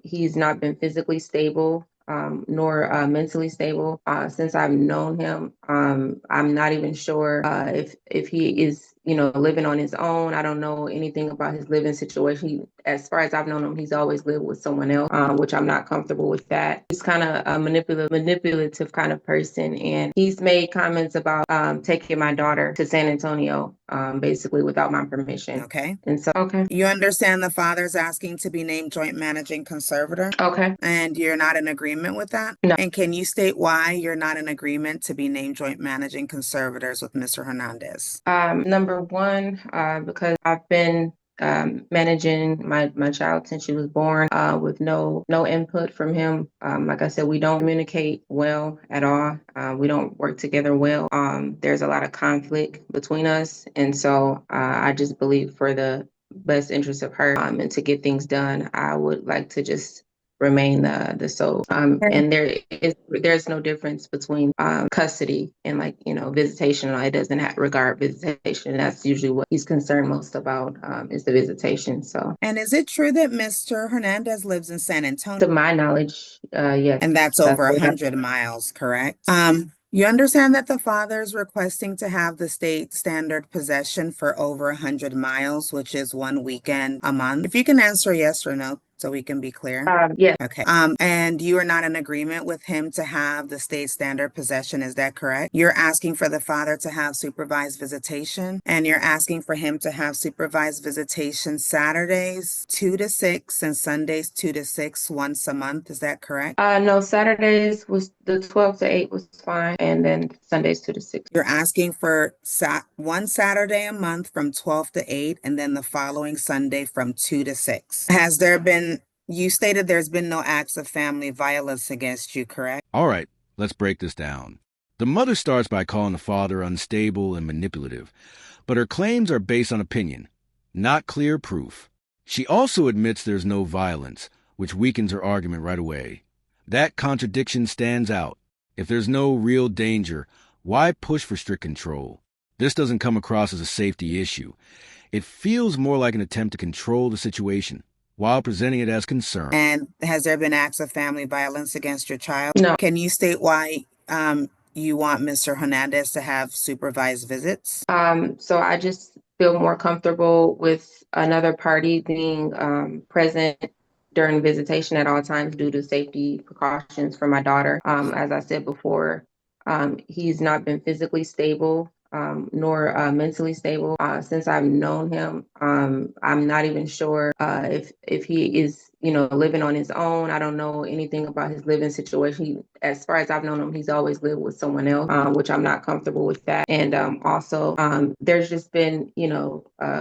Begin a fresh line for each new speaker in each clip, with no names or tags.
He's not been physically stable, nor mentally stable since I've known him. I'm not even sure if he is, living on his own. I don't know anything about his living situation. As far as I've known him, he's always lived with someone else, which I'm not comfortable with that. He's kind of a manipulative kind of person, and he's made comments about taking my daughter to San Antonio, basically without my permission.
Okay.
And so, okay.
You understand the father's asking to be named joint managing conservator,
Okay.
and you're not in agreement with that?
No.
And can you state why you're not in agreement to be named joint managing conservators with Mr. Hernandez?
Number one, because I've been managing my child since she was born, with no input from him. Like I said, we don't communicate well at all. We don't work together well. There's a lot of conflict between us, and so I just believe for the best interest of her, and to get things done, I would like to just remain the sole. And there's no difference between custody and, like, visitation. It doesn't regard visitation. That's usually what he's concerned most about, is the visitation. So,
And is it true that Mr. Hernandez lives in San Antonio?
to my knowledge, yes.
And that's over 100 miles, correct? You understand that the father is requesting to have the state standard possession for over 100 miles, which is one weekend a month. If you can answer yes or no, so we can be clear.
Yes.
Okay. And you are not in agreement with him to have the state standard possession, is that correct? You're asking for the father to have supervised visitation, and you're asking for him to have supervised visitation Saturdays 2 to 6 and Sundays 2 to 6 once a month, is that correct?
No, Saturdays was the 12 to 8 was fine, and then Sundays 2 to 6.
You're asking for one Saturday a month from 12 to 8, and then the following Sunday from 2 to 6. You stated there's been no acts of family violence against you, correct?
All right, let's break this down. The mother starts by calling the father unstable and manipulative, but her claims are based on opinion, not clear proof. She also admits there's no violence, which weakens her argument right away. That contradiction stands out. If there's no real danger, why push for strict control? This doesn't come across as a safety issue. It feels more like an attempt to control the situation while presenting it as concern.
And has there been acts of family violence against your child?
No.
Can you state why you want Mr. Hernandez to have supervised visits?
So I just feel more comfortable with another party being present during visitation at all times due to safety precautions for my daughter. As I said before, he's not been physically stable, nor mentally stable since I've known him. I'm not even sure if he is, living on his own. I don't know anything about his living situation. As far as I've known him, he's always lived with someone else, which I'm not comfortable with that. And also, there's just been,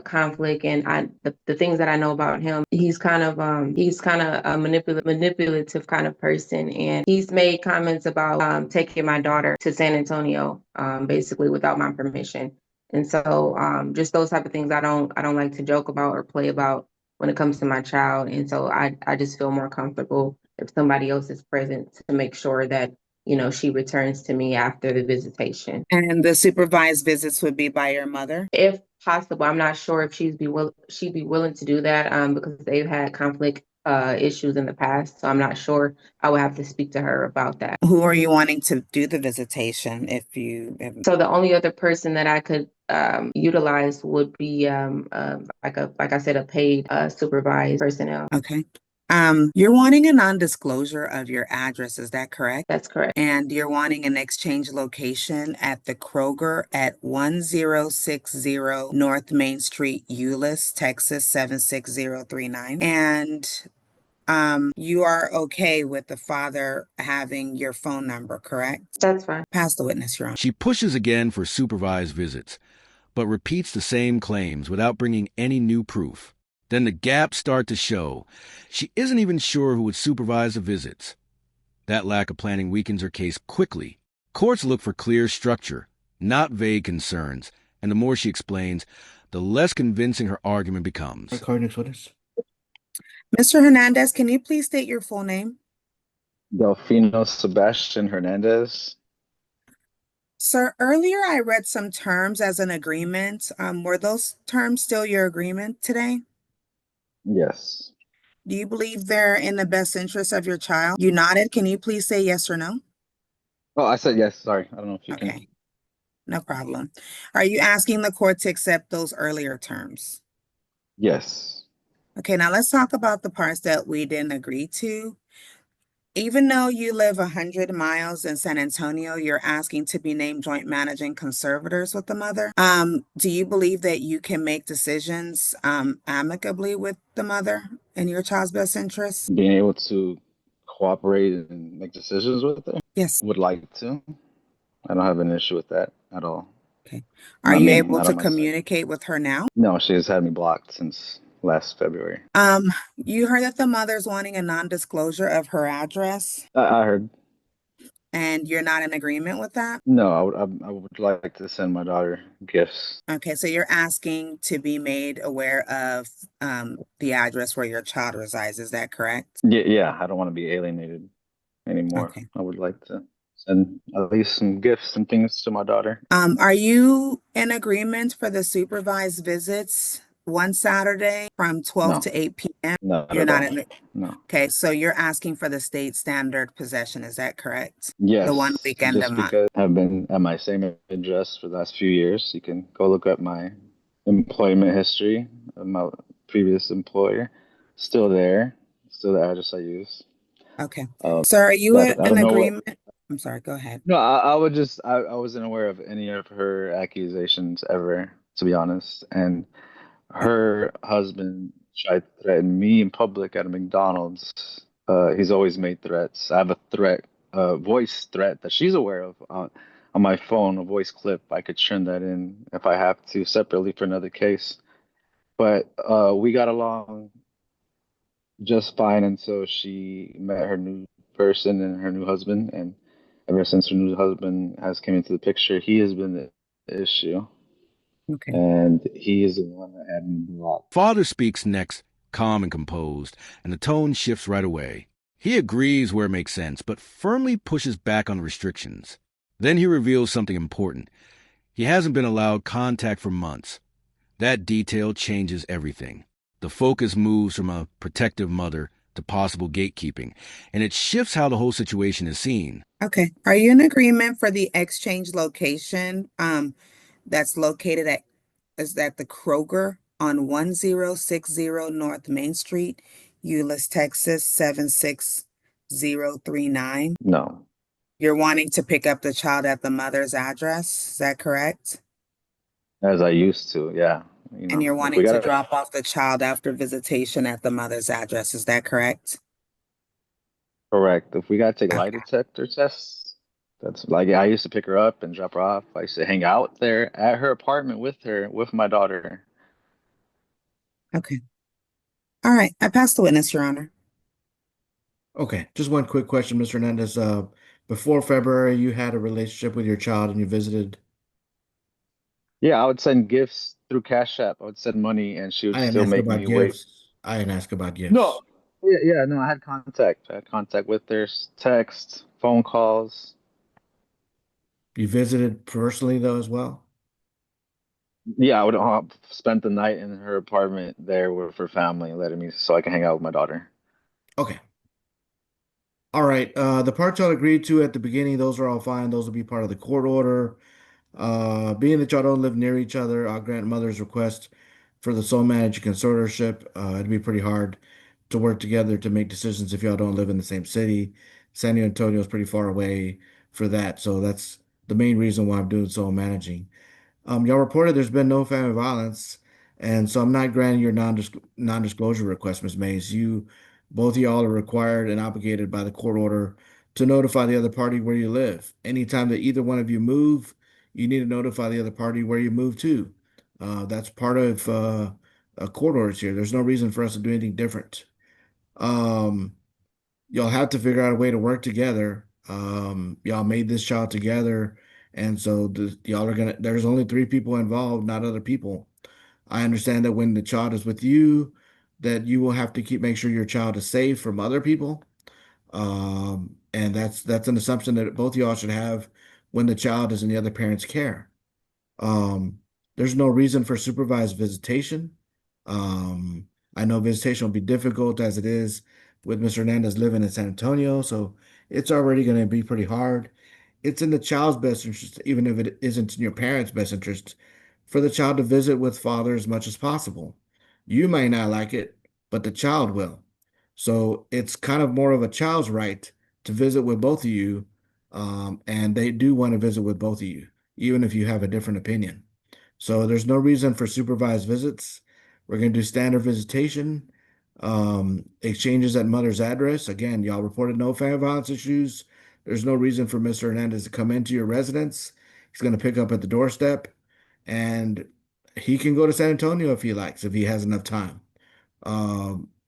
conflict. And the things that I know about him, he's kind of a manipulative kind of person. And he's made comments about taking my daughter to San Antonio, basically without my permission. And so, just those type of things I don't like to joke about or play about when it comes to my child. And so I just feel more comfortable if somebody else is present to make sure that, she returns to me after the visitation.
And the supervised visits would be by your mother?
If possible. I'm not sure if she'd be willing to do that, because they've had conflict issues in the past. So I'm not sure. I would have to speak to her about that.
Who are you wanting to do the visitation
So the only other person that I could utilize would be like I said, a paid supervised personnel.
Okay. You're wanting a non-disclosure of your address, is that correct?
That's correct.
And you're wanting an exchange location at the Kroger at 1060 North Main Street, Euless, Texas 76039. And you are okay with the father having your phone number, correct?
That's fine.
Pass the witness, Your Honor.
She pushes again for supervised visits, but repeats the same claims without bringing any new proof. Then the gaps start to show. She isn't even sure who would supervise the visits. That lack of planning weakens her case quickly. Courts look for clear structure, not vague concerns, and the more she explains, the less convincing her argument becomes.
Mr. Hernandez, can you please state your full name?
Delfino Sebastian Hernandez.
Sir, earlier I read some terms as an agreement. Were those terms still your agreement today?
Yes.
Do you believe they're in the best interest of your child? You nodded. Can you please say yes or no?
Oh, I said yes. Sorry. I don't know if you can.
Okay, no problem. Are you asking the court to accept those earlier terms?
Yes.
Okay, now let's talk about the parts that we didn't agree to. Even though you live 100 miles in San Antonio, you're asking to be named joint managing conservators with the mother. Do you believe that you can make decisions amicably with the mother in your child's best interest?
Being able to cooperate and make decisions with her,
Yes.
would like to. I don't have an issue with that at all.
Okay. Are
Not
you
me,
able
not
to
on my side.
communicate with her now?
No, she has had me blocked since last February.
You heard that the mother's wanting a non-disclosure of her address,
I heard.
and you're not in agreement with that?
No, I would like to send my daughter gifts.
Okay, so you're asking to be made aware of the address where your child resides, is that correct?
Yeah, yeah, I don't want to be alienated anymore.
Okay.
I would like to send at least some gifts and things to my daughter.
Are you in agreement for the supervised visits one Saturday from 12
No,
to 8 p.m.?
not
You're
at
not
all.
in,
No.
okay, so you're asking for the state standard possession, is that correct? The one
Yes,
weekend a
just
month.
because I've been at my same address for the last few years. You can go look up my employment history of my previous employer. Still there, still the address I use.
Okay.
Um,
So are you
but I
in
don't know what.
agreement? I'm sorry, go ahead.
No, I would just I wasn't aware of any of her accusations ever, to be honest. And her husband tried to threaten me in public at a McDonald's. He's always made threats. I have a threat, voice threat that she's aware of on my phone, a voice clip. I could turn that in if I have to separately for another case. But we got along just fine until she met her new person and her new husband. And ever since her new husband has came into the picture, he has been the issue,
Okay.
and he is the one that had me blocked.
Father speaks next, calm and composed, and the tone shifts right away. He agrees where it makes sense, but firmly pushes back on restrictions. Then he reveals something important. He hasn't been allowed contact for months. That detail changes everything. The focus moves from a protective mother to possible gatekeeping, and it shifts how the whole situation is seen.
Okay. Are you in agreement for the exchange location that's located at is that the Kroger on 1060 North Main Street, Euless, Texas 76039?
No,
You're wanting to pick up the child at the mother's address, is that correct?
as I used to, yeah.
And you're
If we
wanting to
gotta
drop off the child after visitation at the mother's address, is that correct?
correct, if we gotta take lie
Okay.
detector tests, that's like I used to pick her up and drop her off. I used to hang out there at her apartment with her, with my daughter.
Okay. All right. I passed the witness, Your Honor.
Okay, just one quick question, Mr. Hernandez. Before February, you had a relationship with your child and you visited.
Yeah, I would send gifts through Cash App. I would send money, and she would
I didn't
still
ask
make
about
me wait.
gifts. I didn't ask about
No,
gifts.
yeah, yeah, no, I had contact. I had contact with her, text, phone calls.
You visited personally though as well?
Yeah, I would spend the night in her apartment there with her family, letting me so I can hang out with my daughter.
Okay. All right. The parts y'all agreed to at the beginning, those are all fine. Those will be part of the court order. Being that y'all don't live near each other, I'll grant mother's request for the sole managed conservatorship. It'd be pretty hard to work together to make decisions if y'all don't live in the same city. San Antonio is pretty far away for that, so that's the main reason why I'm doing sole managing. Y'all reported there's been no family violence, and so I'm not granting your non-disclosure request, Ms. Mays. Both of y'all are required and obligated by the court order to notify the other party where you live. Anytime that either one of you move, you need to notify the other party where you move to. That's part of court orders here. There's no reason for us to do anything different. Um, y'all have to figure out a way to work together. Y'all made this child together, and so y'all are gonna. There's only three people involved, not other people. I understand that when the child is with you, that you will have to make sure your child is safe from other people. And that's an assumption that both of y'all should have when the child is in the other parent's care. Um, there's no reason for supervised visitation. Um, I know visitation will be difficult as it is with Mr. Hernandez living in San Antonio, so it's already going to be pretty hard. It's in the child's best interest, even if it isn't in your parents' best interest, for the child to visit with father as much as possible. You may not like it, but the child will. So it's kind of more of a child's right to visit with both of you, and they do want to visit with both of you, even if you have a different opinion. So there's no reason for supervised visits. We're going to do standard visitation, exchanges at mother's address. Again, y'all reported no family violence issues. There's no reason for Mr. Hernandez to come into your residence. He's going to pick up at the doorstep, and he can go to San Antonio if he likes, if he has enough time.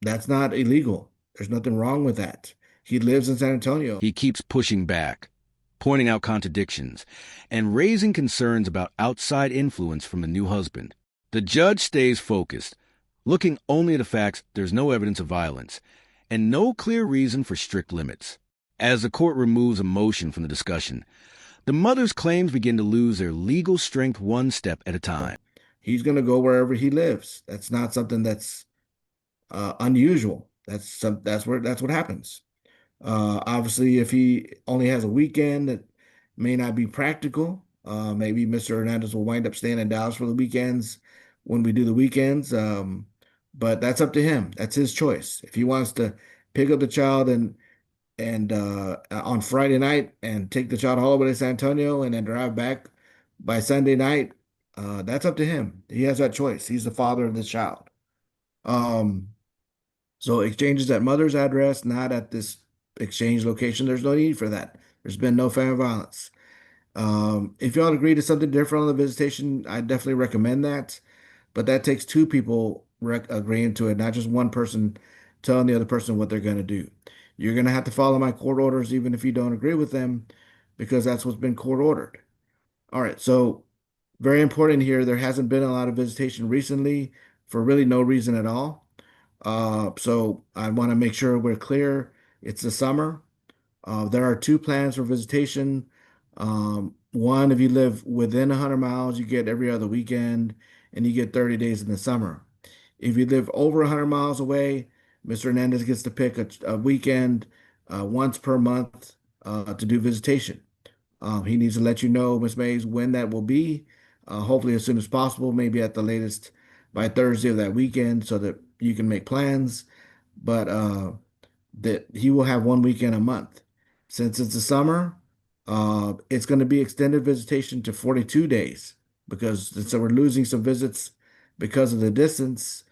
That's not illegal. There's nothing wrong with that. He lives in San Antonio.
He keeps pushing back, pointing out contradictions, and raising concerns about outside influence from the new husband. The judge stays focused, looking only at the facts there's no evidence of violence, and no clear reason for strict limits. As the court removes emotion from the discussion, the mother's claims begin to lose their legal strength one step at a time.
He's going to go wherever he lives. That's not something that's unusual. That's what happens. Obviously, if he only has a weekend, that may not be practical. Maybe Mr. Hernandez will wind up staying in Dallas for the weekends when we do the weekends. But that's up to him. That's his choice. If he wants to pick up the child and on Friday night and take the child all the way to San Antonio and then drive back by Sunday night, that's up to him. He has that choice. He's the father of the child. Um, so exchanges at mother's address, not at this exchange location. There's no need for that. There's been no family violence. If y'all agree to something different on the visitation, I definitely recommend that. But that takes two people agreeing to it, not just one person telling the other person what they're going to do. You're going to have to follow my court orders, even if you don't agree with them, because that's what's been court ordered. All right, so very important here. There hasn't been a lot of visitation recently for really no reason at all. So I want to make sure we're clear. It's the summer. There are two plans for visitation. One, if you live within 100 miles, you get every other weekend, and you get 30 days in the summer. If you live over 100 miles away, Mr. Hernandez gets to pick a weekend once per month to do visitation. He needs to let you know, Ms. Mays, when that will be. Hopefully as soon as possible, maybe at the latest by Thursday of that weekend, so that you can make plans. But that he will have one weekend a month. Since it's the summer, it's going to be extended visitation to 42 days because so we're losing some visits because of the distance.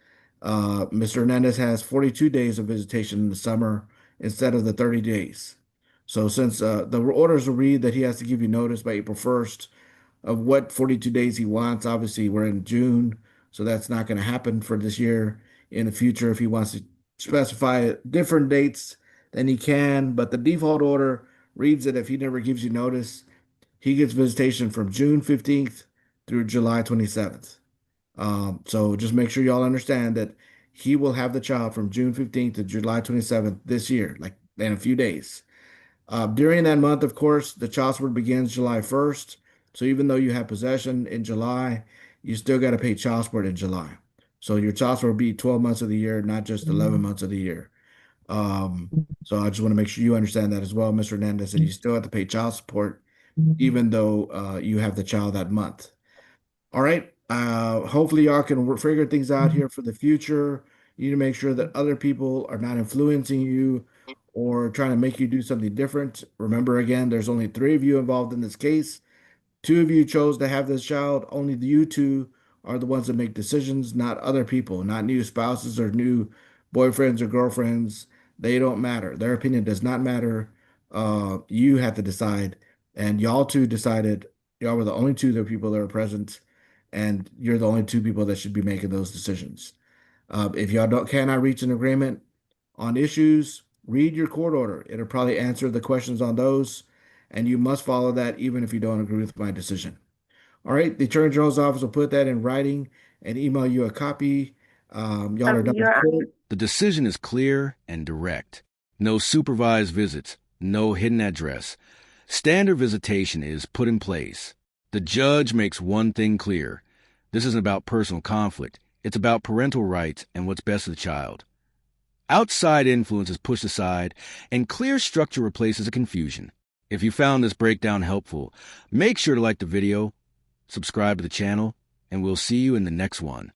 Mr. Hernandez has 42 days of visitation in the summer instead of the 30 days. So since the orders will read that he has to give you notice by April 1st of what 42 days he wants. Obviously, we're in June, so that's not going to happen for this year. In the future, if he wants to specify different dates, then he can. But the default order reads that if he never gives you notice, he gets visitation from June 15th through July 27th. So just make sure y'all understand that he will have the child from June 15th to July 27th this year, like in a few days. During that month, of course, the child support begins July 1st. So even though you have possession in July, you still got to pay child support in July. So your child support will be 12 months of the year, not just 11 months of the year. So I just want to make sure you understand that as well, Mr. Hernandez, that you still have to pay child support even though you have the child that month. All right. Hopefully y'all can figure things out here for the future. You need to make sure that other people are not influencing you or trying to make you do something different. Remember, again, there's only three of you involved in this case. Two of you chose to have this child. Only you two are the ones that make decisions, not other people, not new spouses or new boyfriends or girlfriends. They don't matter. Their opinion does not matter. You have to decide. And y'all two decided, y'all were the only two that people that are present, and you're the only two people that should be making those decisions. If y'all cannot reach an agreement on issues, read your court order. It'll probably answer the questions on those, and you must follow that even if you don't agree with my decision. All right, the Attorney General's office will put that in writing and email you a copy. Y'all are done with court.
The decision is clear and direct. No supervised visits, no hidden address. Standard visitation is put in place. The judge makes one thing clear. This isn't about personal conflict. It's about parental rights and what's best for the child. Outside influence is pushed aside, and clear structure replaces the confusion. If you found this breakdown helpful, make sure to like the video, subscribe to the channel, and we'll see you in the next one.